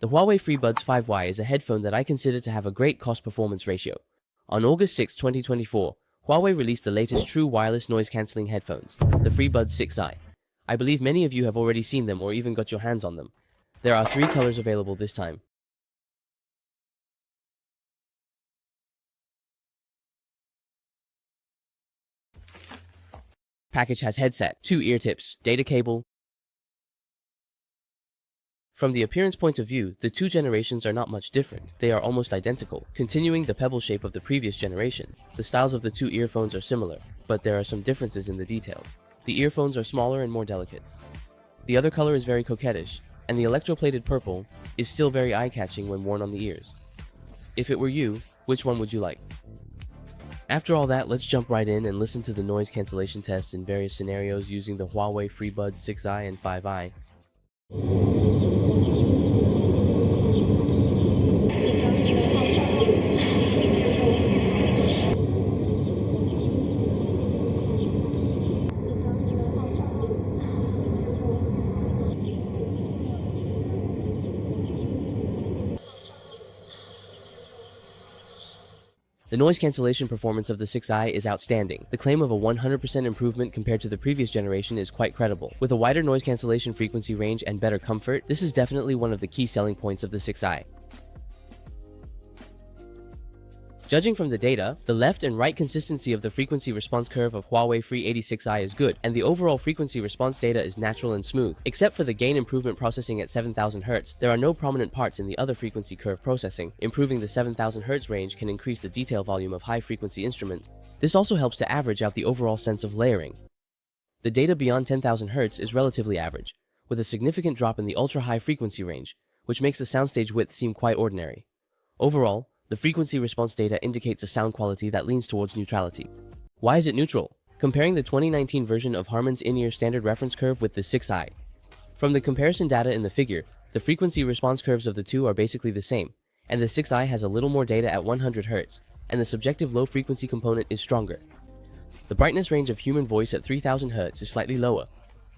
The Huawei FreeBuds 5Y is a headphone that I consider to have a great cost-performance ratio. On August 6, 2024, Huawei released the latest true wireless noise-cancelling headphones, the FreeBuds 6i. I believe many of you have already seen them or even got your hands on them. There are 3 colors available this time. Package has headset, 2 ear tips, data cable. From the appearance point of view, the 2 generations are not much different. They are almost identical, continuing the pebble shape of the previous generation. The styles of the 2 earphones are similar, but there are some differences in the details. The earphones are smaller and more delicate. The other color is very coquettish, and the electroplated purple is still very eye-catching when worn on the ears. If it were you, which one would you like? After all that, let's jump right in and listen to the noise cancellation tests in various scenarios using the Huawei FreeBuds 6i and 5i. The noise cancellation performance of the 6i is outstanding. The claim of a 100% improvement compared to the previous generation is quite credible. With a wider noise cancellation frequency range and better comfort, this is definitely one of the key selling points of the 6i. Judging from the data, the left and right consistency of the frequency response curve of Huawei Free86i is good, and the overall frequency response data is natural and smooth. Except for the gain improvement processing at 7000 Hz, there are no prominent parts in the other frequency curve processing. Improving the 7000 Hz range can increase the detail volume of high-frequency instruments. This also helps to average out the overall sense of layering. The data beyond 10,000 Hz is relatively average, with a significant drop in the ultra-high frequency range, which makes the soundstage width seem quite ordinary. Overall, the frequency response data indicates a sound quality that leans towards neutrality. Why is it neutral? Comparing the 2019 version of Harman's in-ear standard reference curve with the 6i. From the comparison data in the figure, the frequency response curves of the two are basically the same, and the 6i has a little more data at 100 Hz, and the subjective low frequency component is stronger. The brightness range of human voice at 3000 Hz is slightly lower.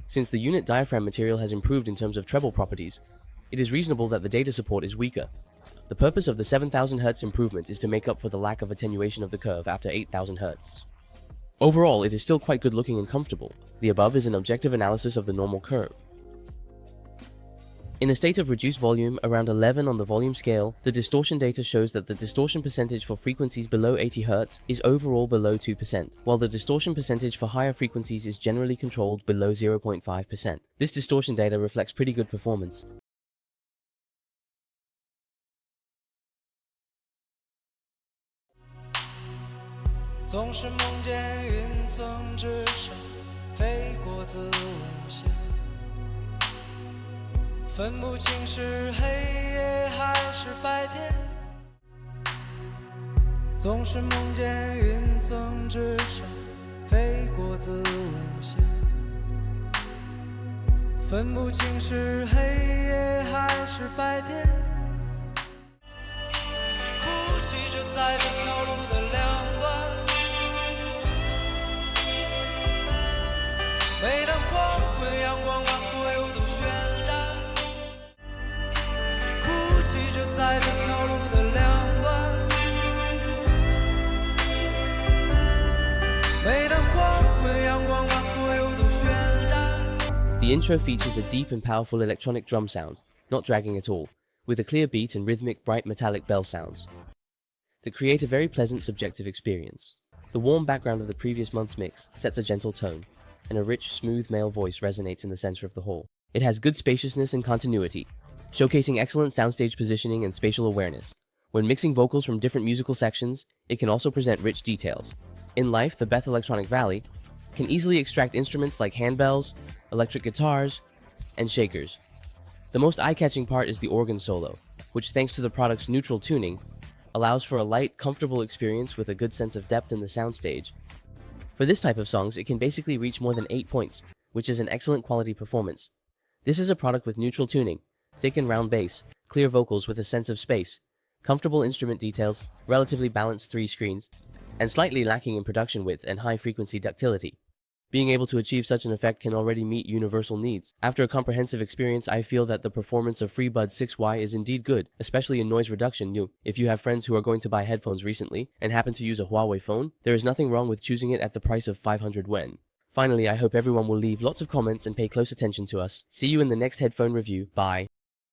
Since the unit diaphragm material has improved in terms of treble properties, it is reasonable that the data support is weaker. The purpose of the 7000 Hz improvement is to make up for the lack of attenuation of the curve after 8000 Hz. Overall, it is still quite good looking and comfortable. The above is an objective analysis of the normal curve. In a state of reduced volume, around 11 on the volume scale, the distortion data shows that the distortion percentage for frequencies below 80 Hz is overall below 2%, while the distortion percentage for higher frequencies is generally controlled below 0.5%. This distortion data reflects pretty good performance.总是梦见云层之上飞过子午线，分不清是黑夜还是白天。总是梦见云层之上飞过子午线，分不清是黑夜还是白天。哭泣着在这条路的两端。每当黄昏，阳光把所有都渲染，哭泣着在这条路的两端。每当黄昏，阳光把所有都渲染。The intro features a deep and powerful electronic drum sound, not dragging at all, with a clear beat and rhythmic bright metallic bell sounds that create a very pleasant subjective experience. The warm background of the previous month's mix sets a gentle tone, and a rich, smooth male voice resonates in the center of the hall. It has good spaciousness and continuity, showcasing excellent soundstage positioning and spatial awareness. When mixing vocals from different musical sections, it can also present rich details. In life, the Beth Electronic Valley can easily extract instruments like handbells, electric guitars, and shakers. The most eye-catching part is the organ solo, which, thanks to the product's neutral tuning, allows for a light, comfortable experience with a good sense of depth in the soundstage. For this type of songs, it can basically reach more than 8 points, which is an excellent quality performance. This is a product with neutral tuning, thick and round bass, clear vocals with a sense of space, comfortable instrument details, relatively balanced 3 screens, and slightly lacking in production width and high-frequency ductility. Being able to achieve such an effect can already meet universal needs. After a comprehensive experience, I feel that the performance of FreeBuds 6Y is indeed good, especially in noise reduction. If you have friends who are going to buy headphones recently and happen to use a Huawei phone, there is nothing wrong with choosing it at the price of 500 yuan. Finally, I hope everyone will leave lots of comments and pay close attention to us. See you in the next headphone review. Bye.